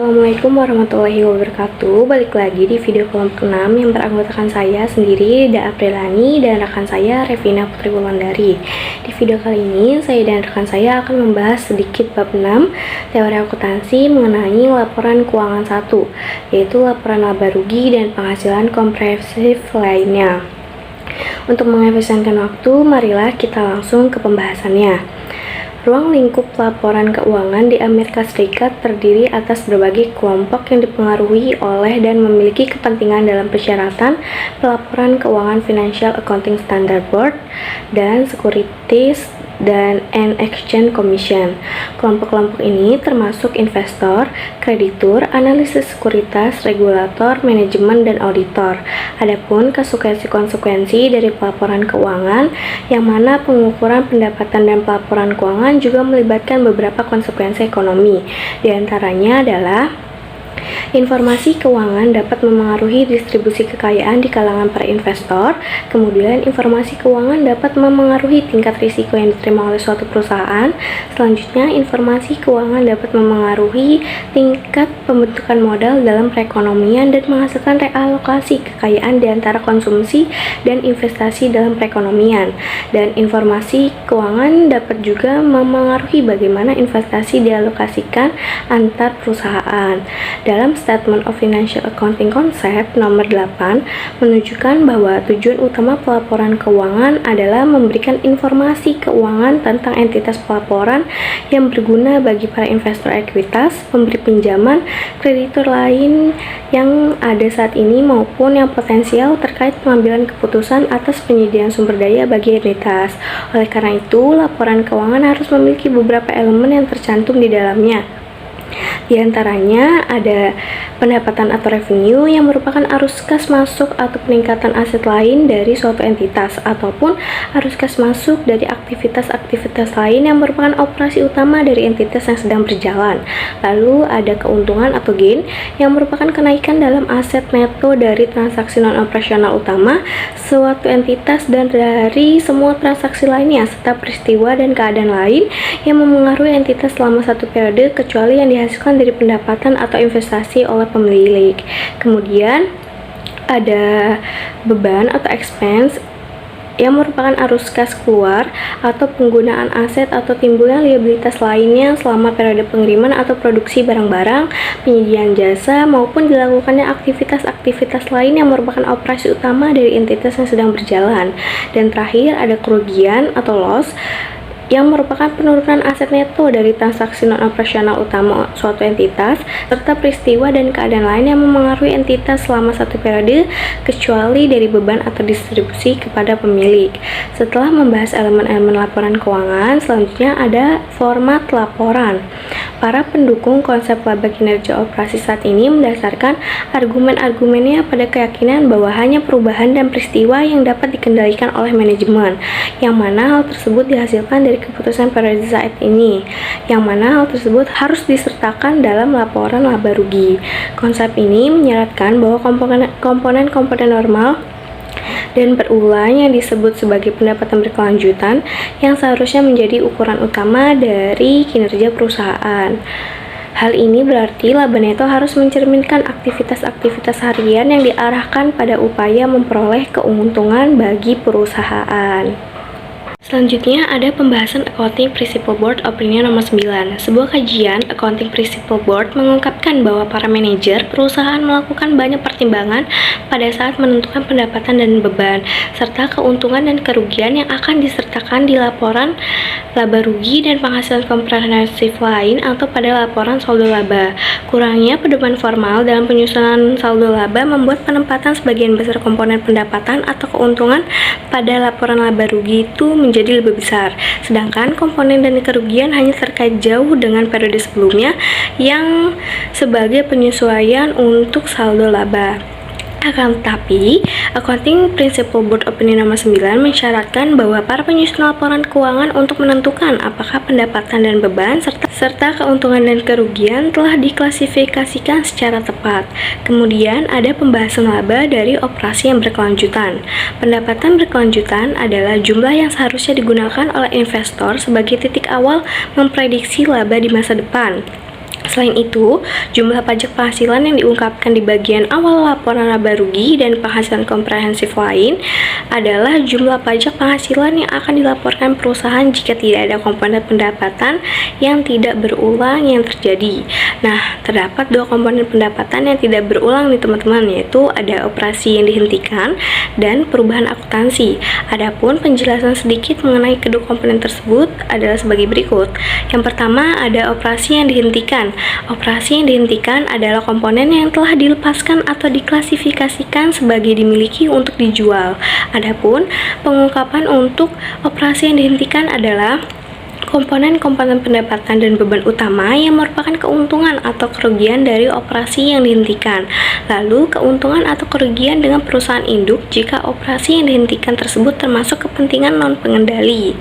Assalamualaikum warahmatullahi wabarakatuh. Balik lagi di video kelompok 6 yang beranggotakan saya sendiri, Ida Aprilani, dan rekan saya Revina Putri Wulandari. Di video kali ini, saya dan rekan saya akan membahas sedikit bab 6 teori akuntansi mengenai laporan keuangan 1, yaitu laporan laba rugi dan penghasilan komprehensif lainnya. Untuk mengefisienkan waktu, marilah kita langsung ke pembahasannya. Ruang lingkup laporan keuangan di Amerika Serikat terdiri atas berbagai kelompok yang dipengaruhi oleh dan memiliki kepentingan dalam persyaratan pelaporan keuangan Financial Accounting Standard Board dan Securities and Exchange Commission. Kelompok-kelompok ini termasuk investor, kreditur, analisis sekuritas, regulator, manajemen, dan auditor. Adapun konsekuensi dari pelaporan keuangan, yang mana pengukuran pendapatan dan pelaporan keuangan juga melibatkan beberapa konsekuensi ekonomi. Di antaranya adalah informasi keuangan dapat memengaruhi distribusi kekayaan di kalangan para investor. Kemudian, informasi keuangan dapat memengaruhi tingkat risiko yang diterima oleh suatu perusahaan. Selanjutnya, informasi keuangan dapat memengaruhi tingkat pembentukan modal dalam perekonomian dan menghasilkan realokasi kekayaan di antara konsumsi dan investasi dalam perekonomian. Dan informasi keuangan dapat juga memengaruhi bagaimana investasi dialokasikan antar perusahaan. Dalam Statement of Financial Accounting Concept nomor 8 menunjukkan bahwa tujuan utama pelaporan keuangan adalah memberikan informasi keuangan tentang entitas pelaporan yang berguna bagi para investor ekuitas, pemberi pinjaman, kreditur lain yang ada saat ini maupun yang potensial terkait pengambilan keputusan atas penyediaan sumber daya bagi entitas. Oleh karena itu, laporan keuangan harus memiliki beberapa elemen yang tercantum di dalamnya. Di antaranya ada pendapatan atau revenue yang merupakan arus kas masuk atau peningkatan aset lain dari suatu entitas, ataupun arus kas masuk dari aktivitas-aktivitas lain yang merupakan operasi utama dari entitas yang sedang berjalan. Lalu ada keuntungan atau gain yang merupakan kenaikan dalam aset neto dari transaksi non-operasional utama suatu entitas dan dari semua transaksi lainnya, serta peristiwa dan keadaan lain yang memengaruhi entitas selama satu periode kecuali yang dihasilkan dari pendapatan atau investasi oleh pemilik. Kemudian ada beban atau expense yang merupakan arus kas keluar atau penggunaan aset atau timbulnya liabilitas lainnya selama periode pengiriman atau produksi barang-barang, penyediaan jasa, maupun dilakukannya aktivitas-aktivitas lain yang merupakan operasi utama dari entitas yang sedang berjalan. Dan terakhir ada kerugian atau loss yang merupakan penurunan aset neto dari transaksi non-operasional utama suatu entitas, serta peristiwa dan keadaan lain yang memengaruhi entitas selama satu periode, kecuali dari beban atau distribusi kepada pemilik. Setelah membahas elemen-elemen laporan keuangan, selanjutnya ada format laporan. Para pendukung konsep laba kinerja operasi saat ini mendasarkan argumen-argumennya pada keyakinan bahwa hanya perubahan dan peristiwa yang dapat dikendalikan oleh manajemen, yang mana hal tersebut dihasilkan dari keputusan periode saat ini, yang mana hal tersebut harus disertakan dalam laporan laba rugi. Konsep ini menyeratkan bahwa komponen-komponen normal dan berulang yang disebut sebagai pendapatan berkelanjutan yang seharusnya menjadi ukuran utama dari kinerja perusahaan. Hal ini berarti laba neto harus mencerminkan aktivitas-aktivitas harian yang diarahkan pada upaya memperoleh keuntungan bagi perusahaan. Selanjutnya ada pembahasan Accounting Principle Board Opinion nomor 9. Sebuah kajian Accounting Principle Board mengungkapkan bahwa para manajer perusahaan melakukan banyak pertimbangan pada saat menentukan pendapatan dan beban, serta keuntungan dan kerugian yang akan disertakan di laporan laba rugi dan penghasilan komprehensif lain atau pada laporan saldo laba. Kurangnya pedoman formal dalam penyusunan saldo laba membuat penempatan sebagian besar komponen pendapatan atau keuntungan pada laporan laba rugi itu menjadi lebih besar, sedangkan komponen dan kerugian hanya terkait jauh dengan periode sebelumnya yang sebagai penyesuaian untuk saldo laba. Akan tetapi, Accounting Principle Board Opinion nomor 9 mensyaratkan bahwa para penyusun laporan keuangan untuk menentukan apakah pendapatan dan beban serta keuntungan dan kerugian telah diklasifikasikan secara tepat. Kemudian ada pembahasan laba dari operasi yang berkelanjutan. Pendapatan berkelanjutan adalah jumlah yang seharusnya digunakan oleh investor sebagai titik awal memprediksi laba di masa depan. Selain itu, jumlah pajak penghasilan yang diungkapkan di bagian awal laporan laba rugi dan penghasilan komprehensif lain adalah jumlah pajak penghasilan yang akan dilaporkan perusahaan jika tidak ada komponen pendapatan yang tidak berulang yang terjadi. Nah, terdapat dua komponen pendapatan yang tidak berulang nih teman-teman, yaitu ada operasi yang dihentikan dan perubahan akuntansi. Adapun penjelasan sedikit mengenai kedua komponen tersebut adalah sebagai berikut. Yang pertama ada operasi yang dihentikan. Operasi yang dihentikan adalah komponen yang telah dilepaskan atau diklasifikasikan sebagai dimiliki untuk dijual. Adapun pengungkapan untuk operasi yang dihentikan adalah komponen-komponen pendapatan dan beban utama yang merupakan keuntungan atau kerugian dari operasi yang dihentikan. Lalu, keuntungan atau kerugian dengan perusahaan induk jika operasi yang dihentikan tersebut termasuk kepentingan non-pengendali.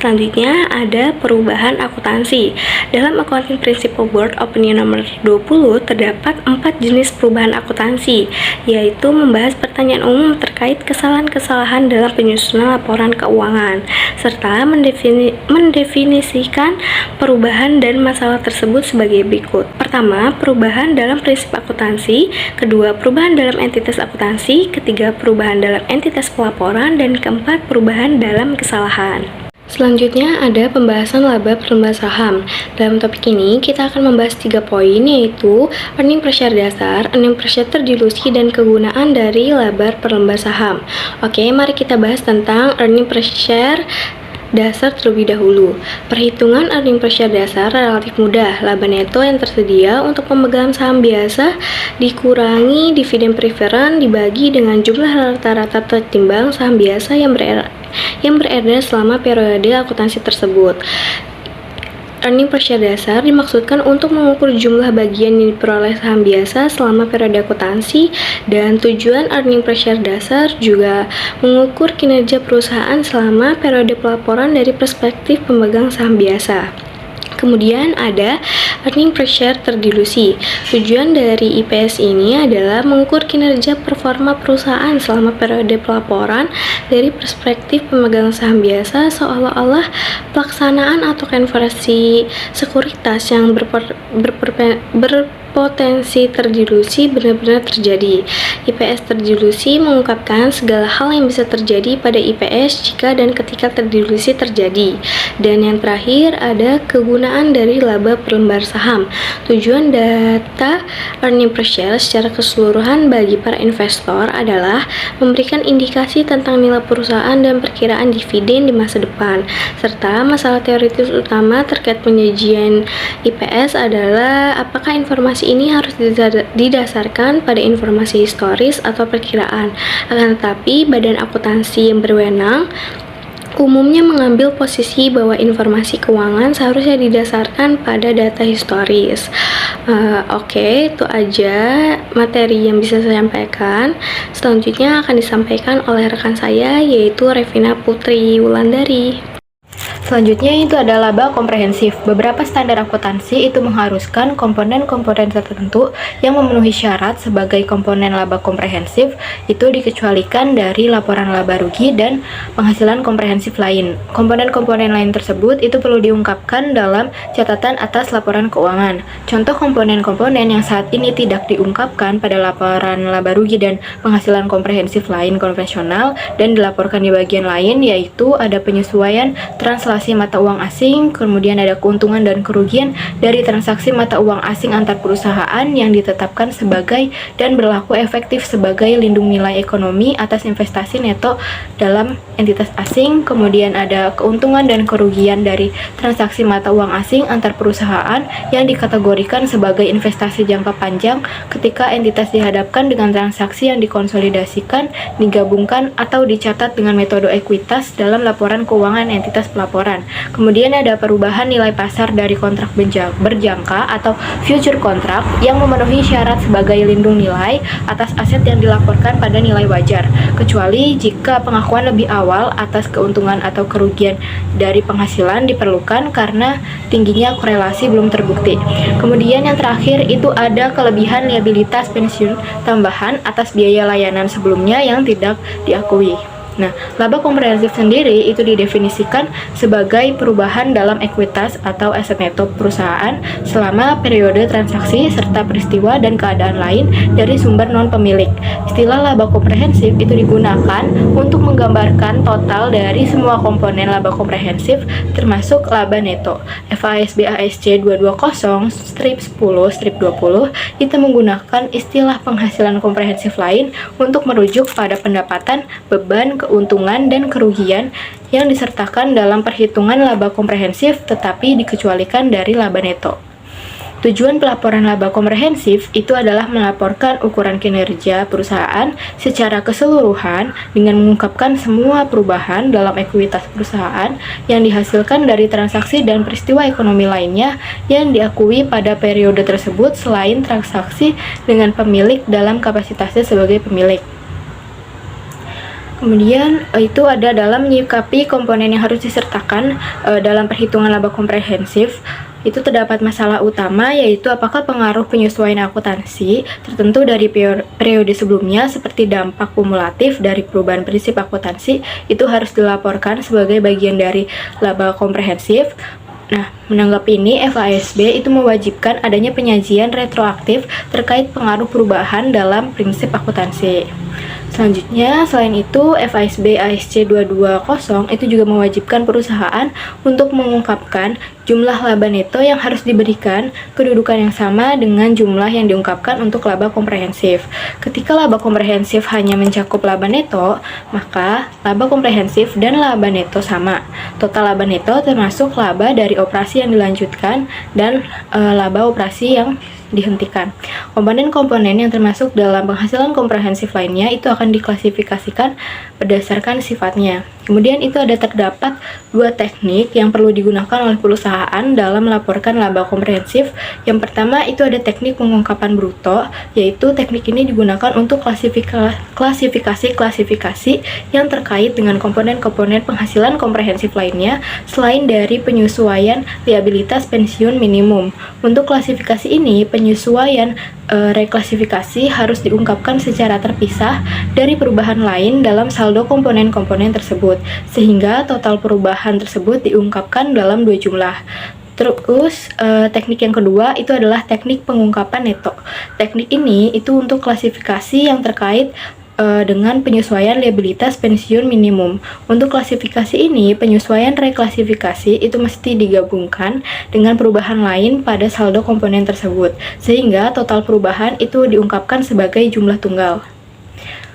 Selanjutnya, ada perubahan akuntansi. Dalam Accounting Principle Board Opinion nomor 20, terdapat 4 jenis perubahan akuntansi, yaitu membahas pertanyaan umum terkait kesalahan-kesalahan dalam penyusunan laporan keuangan, serta mendefinisikan perubahan dan masalah tersebut sebagai berikut. Pertama, perubahan dalam prinsip akuntansi. Kedua, perubahan dalam entitas akuntansi. Ketiga, perubahan dalam entitas pelaporan. Dan keempat, perubahan dalam kesalahan. Selanjutnya ada pembahasan laba per lembar saham. Dalam topik ini kita akan membahas 3 poin, yaitu earning per share dasar, earning per share terdilusi, dan kegunaan dari laba per lembar saham. Oke, mari kita bahas tentang earning per share dasar terlebih dahulu. Perhitungan earning per share dasar relatif mudah. Laba neto yang tersedia untuk pemegang saham biasa dikurangi dividen preferred dibagi dengan jumlah rata-rata tertimbang saham biasa yang beredar selama periode akuntansi tersebut. Earning per share dasar dimaksudkan untuk mengukur jumlah bagian yang diperoleh saham biasa selama periode akuntansi, dan tujuan earning per share dasar juga mengukur kinerja perusahaan selama periode pelaporan dari perspektif pemegang saham biasa. Kemudian ada earning per share terdilusi. Tujuan dari IPS ini adalah mengukur kinerja performa perusahaan selama periode pelaporan dari perspektif pemegang saham biasa, seolah-olah pelaksanaan atau konversi sekuritas yang berpotensi terdilusi benar-benar terjadi. IPS terdilusi mengungkapkan segala hal yang bisa terjadi pada IPS jika dan ketika terdilusi terjadi. Dan yang terakhir ada kegunaan dari laba per lembar saham. Tujuan data earning per share secara keseluruhan bagi para investor adalah memberikan indikasi tentang nilai perusahaan dan perkiraan dividen di masa depan. Serta masalah teoritis utama terkait penyajian IPS adalah apakah informasi ini harus didasarkan pada informasi historis atau perkiraan. Akan tetapi, badan akuntansi yang berwenang umumnya mengambil posisi bahwa informasi keuangan seharusnya didasarkan pada data historis. Oke, itu aja materi yang bisa saya sampaikan. Selanjutnya akan disampaikan oleh rekan saya, yaitu Revina Putri Wulandari. Selanjutnya itu ada laba komprehensif. Beberapa standar akuntansi itu mengharuskan komponen-komponen tertentu yang memenuhi syarat sebagai komponen laba komprehensif itu dikecualikan dari laporan laba rugi dan penghasilan komprehensif lain. Komponen-komponen lain tersebut itu perlu diungkapkan dalam catatan atas laporan keuangan. Contoh komponen-komponen yang saat ini tidak diungkapkan pada laporan laba rugi dan penghasilan komprehensif lain konvensional dan dilaporkan di bagian lain, yaitu ada penyesuaian translasi mata uang asing, kemudian ada keuntungan dan kerugian dari transaksi mata uang asing antar perusahaan yang ditetapkan sebagai dan berlaku efektif sebagai lindung nilai ekonomi atas investasi neto dalam entitas asing, kemudian ada keuntungan dan kerugian dari transaksi mata uang asing antar perusahaan yang dikategorikan sebagai investasi jangka panjang ketika entitas dihadapkan dengan transaksi yang dikonsolidasikan, digabungkan, atau dicatat dengan metode ekuitas dalam laporan keuangan entitas pelaporan. Kemudian ada perubahan nilai pasar dari kontrak berjangka atau future contract yang memenuhi syarat sebagai lindung nilai atas aset yang dilaporkan pada nilai wajar, kecuali jika pengakuan lebih awal atas keuntungan atau kerugian dari penghasilan diperlukan karena tingginya korelasi belum terbukti. Kemudian yang terakhir itu ada kelebihan liabilitas pensiun tambahan atas biaya layanan sebelumnya yang tidak diakui. Nah, laba komprehensif sendiri itu didefinisikan sebagai perubahan dalam ekuitas atau aset neto perusahaan selama periode transaksi serta peristiwa dan keadaan lain dari sumber non-pemilik. Istilah laba komprehensif itu digunakan untuk menggambarkan total dari semua komponen laba komprehensif termasuk laba neto. FASB ASC 220 strip 10 strip 20 itu menggunakan istilah penghasilan komprehensif lain untuk merujuk pada pendapatan, beban, keuntungan, dan kerugian yang disertakan dalam perhitungan laba komprehensif tetapi dikecualikan dari laba neto. Tujuan pelaporan laba komprehensif itu adalah melaporkan ukuran kinerja perusahaan secara keseluruhan dengan mengungkapkan semua perubahan dalam ekuitas perusahaan yang dihasilkan dari transaksi dan peristiwa ekonomi lainnya yang diakui pada periode tersebut selain transaksi dengan pemilik dalam kapasitasnya sebagai pemilik. Kemudian itu ada dalam menyikapi komponen yang harus disertakan dalam perhitungan laba komprehensif. Itu terdapat masalah utama yaitu apakah pengaruh penyesuaian akuntansi tertentu dari periode sebelumnya seperti dampak kumulatif dari perubahan prinsip akuntansi itu harus dilaporkan sebagai bagian dari laba komprehensif. Nah, menanggapi ini, FASB itu mewajibkan adanya penyajian retroaktif terkait pengaruh perubahan dalam prinsip akuntansi. Selanjutnya, selain itu, FASB ASC 220 itu juga mewajibkan perusahaan untuk mengungkapkan jumlah laba neto yang harus diberikan kedudukan yang sama dengan jumlah yang diungkapkan untuk laba komprehensif. Ketika laba komprehensif hanya mencakup laba neto, maka laba komprehensif dan laba neto sama. Total laba neto termasuk laba dari operasi yang dilanjutkan dan laba operasi yang dihentikan. Komponen-komponen yang termasuk dalam penghasilan komprehensif lainnya itu akan diklasifikasikan berdasarkan sifatnya. Kemudian itu terdapat dua teknik yang perlu digunakan oleh perusahaan dalam melaporkan laba komprehensif. Yang pertama itu ada teknik pengungkapan bruto, yaitu teknik ini digunakan untuk klasifikasi yang terkait dengan komponen-komponen penghasilan komprehensif lainnya selain dari penyesuaian liabilitas pensiun minimum. Untuk klasifikasi ini, penyesuaian reklasifikasi harus diungkapkan secara terpisah dari perubahan lain dalam saldo komponen-komponen tersebut, sehingga total perubahan tersebut diungkapkan dalam dua jumlah. Terus, teknik yang kedua itu adalah teknik pengungkapan neto. Teknik ini itu untuk klasifikasi yang terkait dengan penyesuaian liabilitas pensiun minimum. Untuk klasifikasi ini, penyesuaian reklasifikasi itu mesti digabungkan dengan perubahan lain pada saldo komponen tersebut, sehingga total perubahan itu diungkapkan sebagai jumlah tunggal.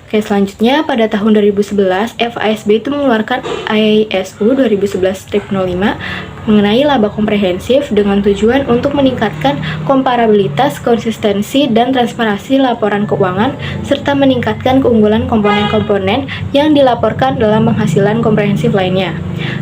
Oke, selanjutnya pada tahun 2011, FASB itu mengeluarkan IASU 2011-05 mengenai laba komprehensif dengan tujuan untuk meningkatkan komparabilitas, konsistensi, dan transparansi laporan keuangan, serta meningkatkan keunggulan komponen-komponen yang dilaporkan dalam penghasilan komprehensif lainnya.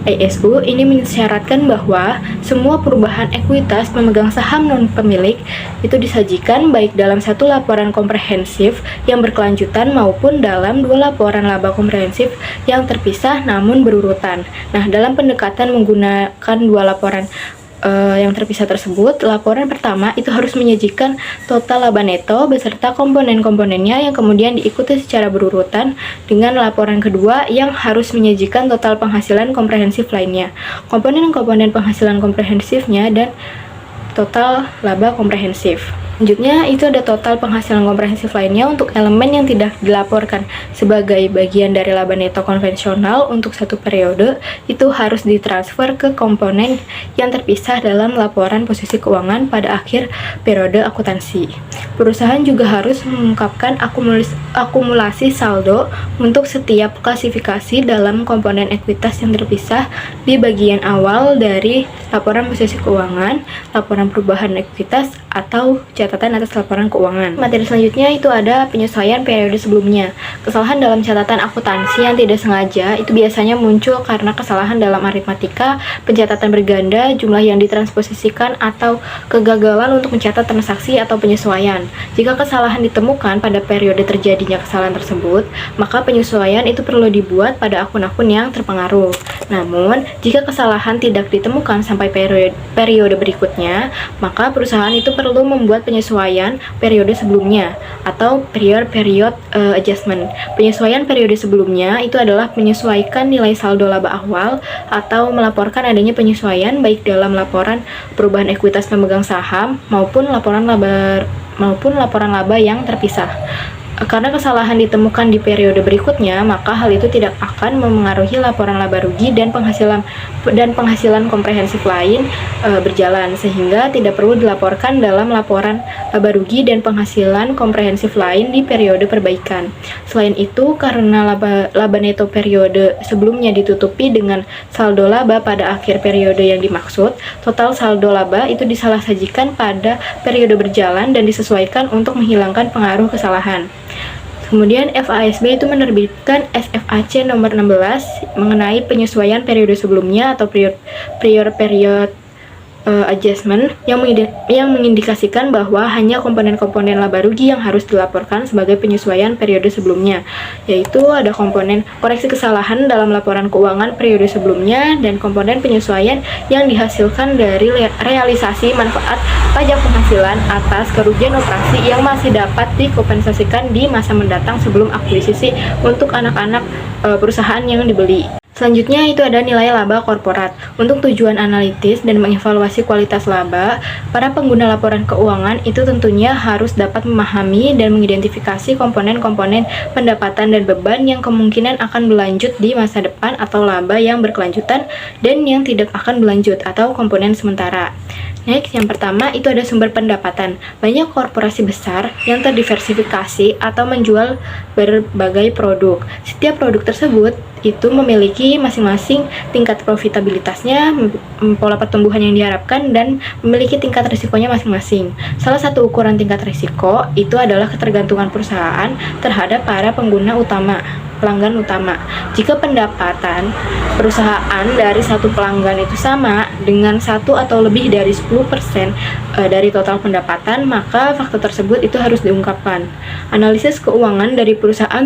IASU ini mensyaratkan bahwa semua perubahan ekuitas pemegang saham non-pemilik itu disajikan baik dalam satu laporan komprehensif yang berkelanjutan maupun dalam dua laporan laba komprehensif yang terpisah namun berurutan. Nah, dalam pendekatan menggunakan dua laporan yang terpisah tersebut, laporan pertama itu harus menyajikan total laba neto beserta komponen-komponennya yang kemudian diikuti secara berurutan dengan laporan kedua yang harus menyajikan total penghasilan komprehensif lainnya, komponen-komponen penghasilan komprehensifnya, dan total laba komprehensif. Selanjutnya itu ada total penghasilan komprehensif lainnya untuk elemen yang tidak dilaporkan sebagai bagian dari laba neto konvensional untuk satu periode itu harus ditransfer ke komponen yang terpisah dalam laporan posisi keuangan pada akhir periode akuntansi. Perusahaan juga harus mengungkapkan akumulasi saldo untuk setiap klasifikasi dalam komponen ekuitas yang terpisah di bagian awal dari laporan posisi keuangan, laporan perubahan ekuitas, atau catatan atas laporan keuangan. Materi selanjutnya itu ada penyesuaian periode sebelumnya. Kesalahan dalam catatan akuntansi yang tidak sengaja itu biasanya muncul karena kesalahan dalam aritmatika, pencatatan berganda, jumlah yang ditransposisikan, atau kegagalan untuk mencatat transaksi atau penyesuaian. Jika kesalahan ditemukan pada periode terjadinya kesalahan tersebut, maka penyesuaian itu perlu dibuat pada akun-akun yang terpengaruh. Namun, jika kesalahan tidak ditemukan sampai periode berikutnya, maka perusahaan itu perlu membuat penyesuaian periode sebelumnya atau period adjustment. Penyesuaian periode sebelumnya itu adalah menyesuaikan nilai saldo laba awal atau melaporkan adanya penyesuaian baik dalam laporan perubahan ekuitas pemegang saham maupun laporan laba yang terpisah. Karena kesalahan ditemukan di periode berikutnya, maka hal itu tidak akan memengaruhi laporan laba rugi dan penghasilan komprehensif lain berjalan, sehingga tidak perlu dilaporkan dalam laporan laba rugi dan penghasilan komprehensif lain di periode perbaikan. Selain itu, karena laba neto periode sebelumnya ditutupi dengan saldo laba pada akhir periode yang dimaksud, total saldo laba itu disalah-sajikan pada periode berjalan dan disesuaikan untuk menghilangkan pengaruh kesalahan. Kemudian FASB itu menerbitkan SFAC nomor 16 mengenai penyesuaian periode sebelumnya atau period adjustment yang mengindikasikan bahwa hanya komponen-komponen laba rugi yang harus dilaporkan sebagai penyesuaian periode sebelumnya, yaitu ada komponen koreksi kesalahan dalam laporan keuangan periode sebelumnya dan komponen penyesuaian yang dihasilkan dari realisasi manfaat pajak penghasilan atas kerugian operasi yang masih dapat dikompensasikan di masa mendatang sebelum akuisisi untuk anak-anak perusahaan yang dibeli. Selanjutnya itu ada nilai laba korporat. Untuk tujuan analitis dan mengevaluasi kualitas laba, para pengguna laporan keuangan itu tentunya harus dapat memahami dan mengidentifikasi komponen-komponen pendapatan dan beban yang kemungkinan akan berlanjut di masa depan atau laba yang berkelanjutan dan yang tidak akan berlanjut atau komponen sementara. Next, yang pertama itu ada sumber pendapatan. Banyak korporasi besar yang terdiversifikasi atau menjual berbagai produk. Setiap produk tersebut itu memiliki masing-masing tingkat profitabilitasnya, pola pertumbuhan yang diharapkan, dan memiliki tingkat risikonya masing-masing. Salah satu ukuran tingkat risiko itu adalah ketergantungan perusahaan terhadap para pelanggan utama. Jika pendapatan perusahaan dari satu pelanggan itu sama dengan satu atau lebih dari 10% dari total pendapatan, maka faktor tersebut itu harus diungkapkan. Analisis keuangan dari perusahaan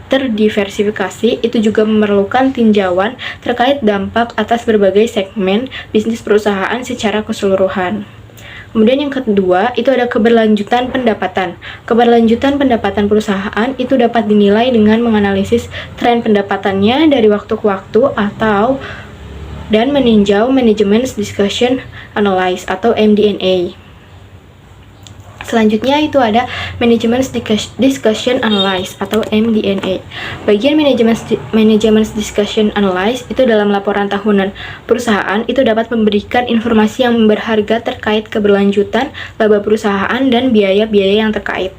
terdiversifikasi itu juga memerlukan tinjauan terkait dampak atas berbagai segmen bisnis perusahaan secara keseluruhan. Kemudian yang kedua, itu ada keberlanjutan pendapatan. Keberlanjutan pendapatan perusahaan itu dapat dinilai dengan menganalisis tren pendapatannya dari waktu ke waktu dan meninjau Management Discussion Analysis atau MD&A. Selanjutnya itu ada Management Discussion Analysis atau MD&A. Bagian Management Discussion Analysis itu dalam laporan tahunan perusahaan itu dapat memberikan informasi yang berharga terkait keberlanjutan laba perusahaan dan biaya-biaya yang terkait.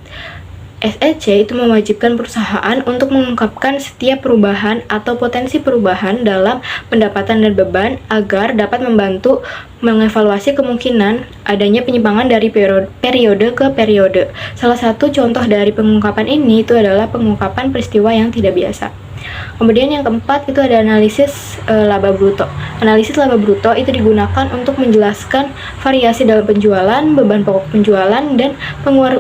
SEC itu mewajibkan perusahaan untuk mengungkapkan setiap perubahan atau potensi perubahan dalam pendapatan dan beban agar dapat membantu mengevaluasi kemungkinan adanya penyimpangan dari periode ke periode. Salah satu contoh dari pengungkapan ini itu adalah pengungkapan peristiwa yang tidak biasa. Kemudian yang keempat itu ada analisis laba bruto. Analisis laba bruto itu digunakan untuk menjelaskan variasi dalam penjualan, beban pokok penjualan, dan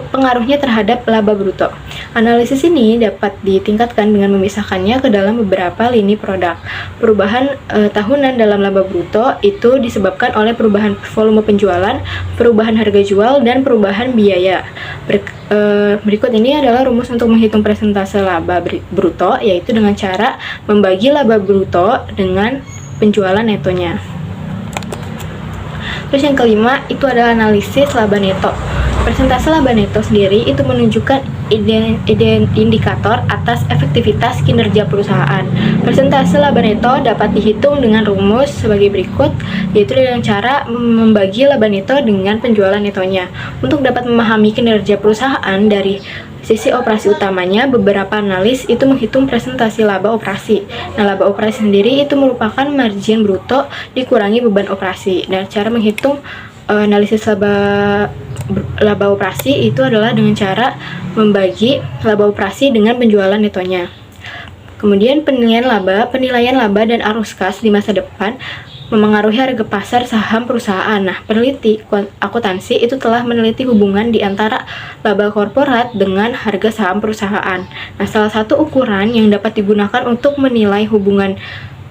pengaruhnya terhadap laba bruto. Analisis ini dapat ditingkatkan dengan memisahkannya ke dalam beberapa lini produk. Perubahan tahunan dalam laba bruto itu disebabkan oleh perubahan volume penjualan, perubahan harga jual, dan perubahan biaya. Berikut ini adalah rumus untuk menghitung persentase laba bruto, yaitu dengan cara membagi laba bruto dengan penjualan netonya. Terus yang kelima itu adalah analisis laba neto. Persentase laba neto sendiri itu menunjukkan indikator atas efektivitas kinerja perusahaan. Persentase laba neto dapat dihitung dengan rumus sebagai berikut, yaitu dengan cara membagi laba neto dengan penjualan netonya. Untuk dapat memahami kinerja perusahaan dari sisi operasi utamanya, beberapa analis itu menghitung presentasi laba operasi. Nah, laba operasi sendiri itu merupakan margin bruto dikurangi beban operasi. Nah, cara menghitung analisis laba operasi itu adalah dengan cara membagi laba operasi dengan penjualan netonya. Kemudian penilaian laba dan arus kas di masa depan memengaruhi harga pasar saham perusahaan. Nah, peneliti akuntansi itu telah meneliti hubungan di antara laba korporat dengan harga saham perusahaan. Nah, salah satu ukuran yang dapat digunakan untuk menilai hubungan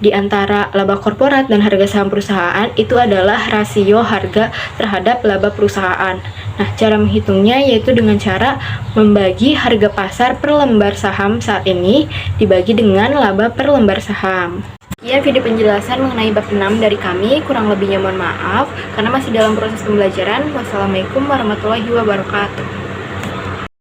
di antara laba korporat dan harga saham perusahaan itu adalah rasio harga terhadap laba perusahaan. Nah, cara menghitungnya yaitu dengan cara membagi harga pasar per lembar saham saat ini dibagi dengan laba per lembar saham. Sekian video penjelasan mengenai bab 6 dari kami, kurang lebihnya mohon maaf karena masih dalam proses pembelajaran. Wassalamualaikum warahmatullahi wabarakatuh.